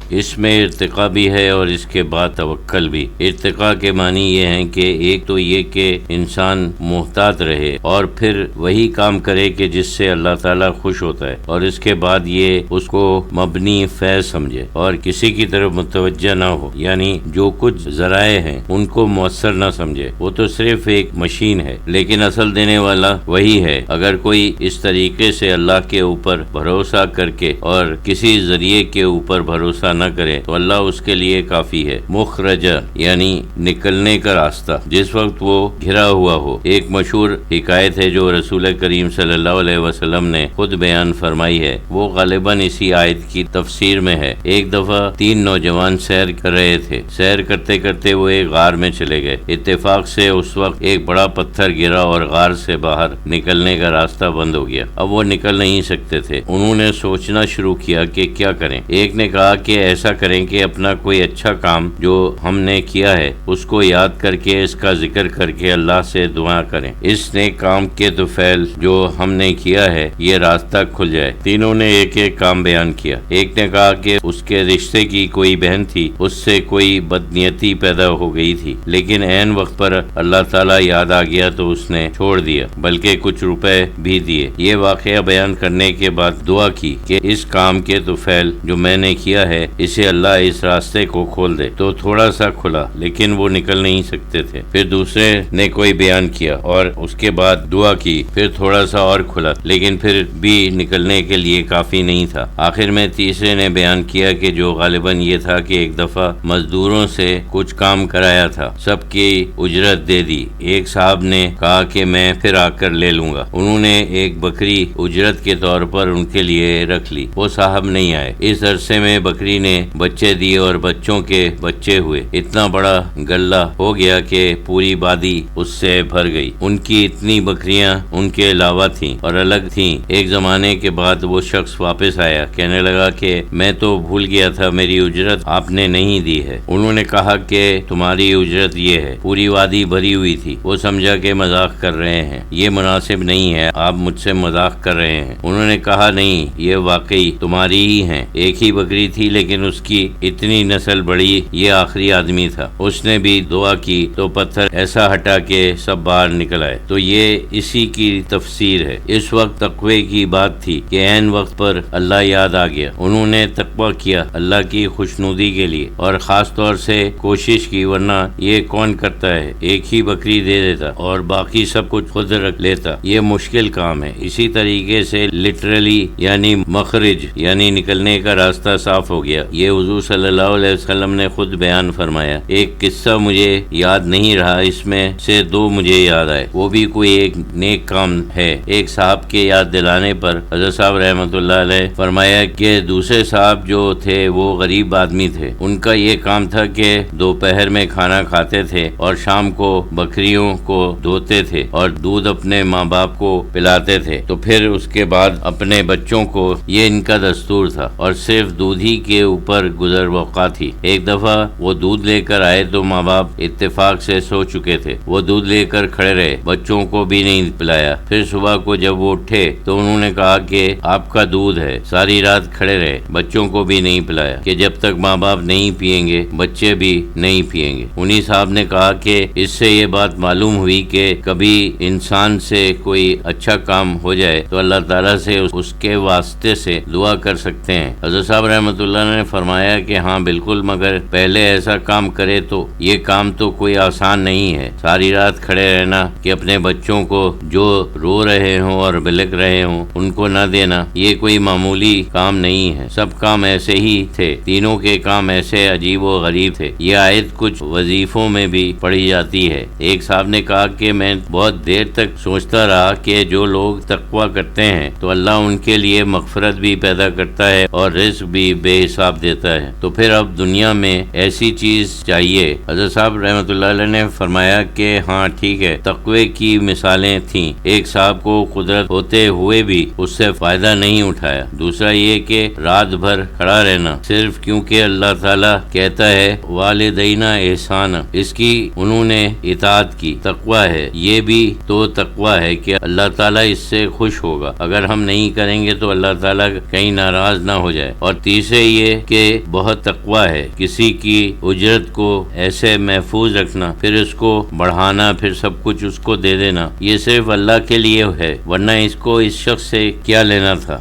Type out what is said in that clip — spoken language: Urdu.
اس میں ارتقا بھی ہے اور اس کے بعد توکل بھی۔ ارتقا کے معنی یہ ہیں کہ ایک تو یہ کہ انسان محتاط رہے اور پھر وہی کام کرے کہ جس سے اللہ تعالیٰ خوش ہوتا ہے، اور اس کے بعد یہ اس کو مبنی فیض سمجھے اور کسی کی طرف متوجہ نہ ہو، یعنی جو کچھ ذرائع ہیں ان کو مؤثر نہ سمجھے، وہ تو صرف ایک مشین ہے لیکن اصل دینے والا وہی ہے۔ اگر کوئی اس طریقے سے اللہ کے اوپر بھروسہ کر کے اور کسی ذریعے کے اوپر بھروسہ نہ کرے تو اللہ اس کے لیے کافی ہے۔ مخرجہ یعنی نکلنے کا راستہ جس وقت وہ گھرا ہوا ہو۔ ایک مشہور حکایت ہے جو رسول کریم صلی اللہ علیہ وسلم نے خود بیان فرمائی ہے، وہ غالباً اسی آیت کی تفسیر میں ہے۔ ایک دفعہ 3 نوجوان سیر کر رہے تھے۔ سیر کرتے کرتے وہ ایک غار میں چلے گئے۔ اتفاق سے اس وقت ایک بڑا پتھر گرا اور غار سے باہر نکلنے کا راستہ بند ہو گیا۔ اب وہ نکل نہیں سکتے تھے۔ انہوں نے سوچنا شروع کیا کہ کیا کریں۔ ایک نے کہا کہ ایسا کریں کہ اپنا کوئی اچھا کام جو ہم نے کیا ہے اس کو یاد کر کے اس کا ذکر کر کے اللہ سے دعا کریں، اس نیک کام کے طفیل جو ہم نے کیا ہے یہ راستہ کھل جائے۔ تینوں نے ایک ایک کام بیان کیا۔ ایک نے کہا کہ اس کے رشتے کی کوئی بہن تھی، اس سے کوئی بدنیتی پیدا ہو گئی تھی، لیکن عین وقت پر اللہ تعالیٰ یاد آ گیا تو اس نے چھوڑ دیا، بلکہ کچھ روپے بھی دیے۔ یہ واقعہ بیان کرنے کے بعد دعا کی کہ اس کام کے طفیل جو میں نے کیا ہے اسے اللہ اس راستے کو کھول دے۔ تو تھوڑا سا کھلا لیکن وہ نکل نہیں سکتے تھے۔ پھر دوسرے نے کوئی بیان کیا اور اس کے بعد دعا کی، پھر تھوڑا سا اور کھلا لیکن پھر بھی نکلنے کے لیے کافی نہیں تھا۔ آخر میں تیسرے نے بیان کیا کہ جو غالباً یہ تھا کہ ایک دفعہ مزدوروں سے کچھ کام کرایا تھا، سب کی اجرت دے دی۔ ایک صاحب نے کہا کہ میں پھر آ کر لے لوں گا۔ انہوں نے ایک بکری اجرت کے طور پر ان کے لیے رکھ لی۔ وہ صاحب نہیں آئے۔ اس عرصے میں بکری نے بچے دیے اور بچوں کے بچے ہوئے۔ اتنا بڑا غلہ ہو گیا کہ پوری وادی اس سے بھر گئی۔ ان کی اتنی بکریاں ان کے علاوہ تھیں اور الگ تھیں۔ ایک زمانے کے بعد وہ شخص واپس آیا، کہنے لگا کہ میں تو بھول گیا تھا، میری اجرت آپ نے نہیں دی ہے۔ انہوں نے کہا کہ تمہاری اجرت یہ ہے۔ پوری وادی بھری ہوئی تھی۔ وہ سمجھا کہ مذاق کر رہے ہیں، یہ مناسب نہیں ہے، آپ مجھ سے مذاق کر رہے ہیں۔ انہوں نے کہا نہیں، یہ واقعی تمہاری ہی ہیں۔ ایک ہی بکری تھی لیکن اس کی اتنی نسل بڑی، یہ آخری آدمی تھا۔ اس نے بھی دعا کی تو پتھر ایسا ہٹا کہ سب باہر نکل آئے۔ تو یہ اسی کی تفسیر ہے۔ اس وقت تقوی کی بات تھی کہ عین وقت پر اللہ یاد آ گیا۔ انہوں نے تقوی کیا اللہ کی خوشنودی کے لیے اور خاص طور سے کوشش کی، ورنہ یہ کون کرتا ہے؟ ایک ہی بکری دے دیتا اور باقی سب کچھ خود رکھ لیتا، یہ مشکل کام ہے۔ اسی طریقے سے لٹرلی یعنی مخرج یعنی نکلنے کا راستہ صاف ہو گیا۔ یہ حضور صلی اللہ علیہ وسلم نے خود بیان فرمایا۔ ایک قصہ مجھے یاد نہیں رہا، اس میں سے 2 مجھے یاد آئے، وہ بھی کوئی ایک نیک کام ہے۔ ایک صاحب کے یاد دلانے پر حضرت صاحب رحمۃ اللہ علیہ فرمایا کہ دوسرے صاحب جو تھے وہ غریب آدمی تھے۔ ان کا یہ کام تھا کہ دوپہر میں کھانا کھاتے تھے اور شام کو بکریوں کو دھوتے تھے اور دودھ اپنے ماں باپ کو پلاتے تھے، تو پھر اس کے بعد اپنے بچوں کو، یہ ان کا دستور تھا اور صرف دودھ ہی کے اوپر گزر بقا تھی۔ ایک دفعہ وہ دودھ لے کر آئے تو ماں باپ اتفاق سے سو چکے تھے۔ وہ دودھ لے کر کھڑے رہے، بچوں کو بھی نہیں پلایا۔ پھر صبح کو جب وہ اٹھے تو انہوں نے کہا کہ آپ کا دودھ ہے۔ ساری رات کھڑے رہے، بچوں کو بھی نہیں پلایا کہ جب تک ماں باپ نہیں پئیں گے بچے بھی نہیں پئیں گے۔ انہی صاحب نے کہا کہ اس سے یہ بات معلوم ہوئی کہ کبھی انسان سے کوئی اچھا کام ہو جائے تو اللہ تعالیٰ سے اس کے واسطے سے دعا کر سکتے ہیں۔ حضرت صاحب رحمۃ اللہ نے فرمایا کہ ہاں بالکل، مگر پہلے ایسا کام کرے تو یہ کام تو کوئی آسان نہیں ہے۔ ساری رات کھڑے رہنا کہ اپنے بچوں کو جو رو رہے ہوں اور بلک رہے ہوں ان کو نہ دینا، یہ کوئی معمولی کام نہیں ہے۔ سب کام ایسے ہی تھے، تینوں کے کام ایسے عجیب و غریب تھے۔ یہ آیت کچھ وظیفوں میں بھی پڑھی جاتی ہے۔ ایک صاحب نے کہا کہ میں بہت دیر تک سوچتا رہا کہ جو لوگ تقوی کرتے ہیں تو اللہ ان کے لیے مغفرت بھی پیدا کرتا ہے اور رزق بھی بے حساب دیتا ہے، تو پھر اب دنیا میں ایسی چیز چاہیے۔ حضرت صاحب رحمۃ اللہ علیہ نے فرمایا کہ ہاں ٹھیک ہے، تقوی کی مثالیں تھیں۔ ایک صاحب کو قدرت ہوتے ہوئے بھی اس سے فائدہ نہیں اٹھایا۔ دوسرا یہ کہ رات بھر کھڑا رہنا صرف کیونکہ اللہ تعالیٰ کہتا ہے والدین احسان، اس کی انہوں نے اطاعت کی، تقوی ہے۔ یہ بھی تو تقوی ہے کہ اللہ تعالیٰ اس سے خوش ہوگا، اگر ہم نہیں کریں گے تو اللہ تعالیٰ کہیں ناراض نہ ہو جائے۔ اور تیسرے یہ کہ بہت تقوی ہے، کسی کی اجرت کو ایسے محفوظ رکھنا، پھر اس کو بڑھانا، پھر سب کچھ اس کو دے دینا، یہ صرف اللہ کے لیے ہے، ورنہ اس کو اس شخص سے کیا لینا تھا۔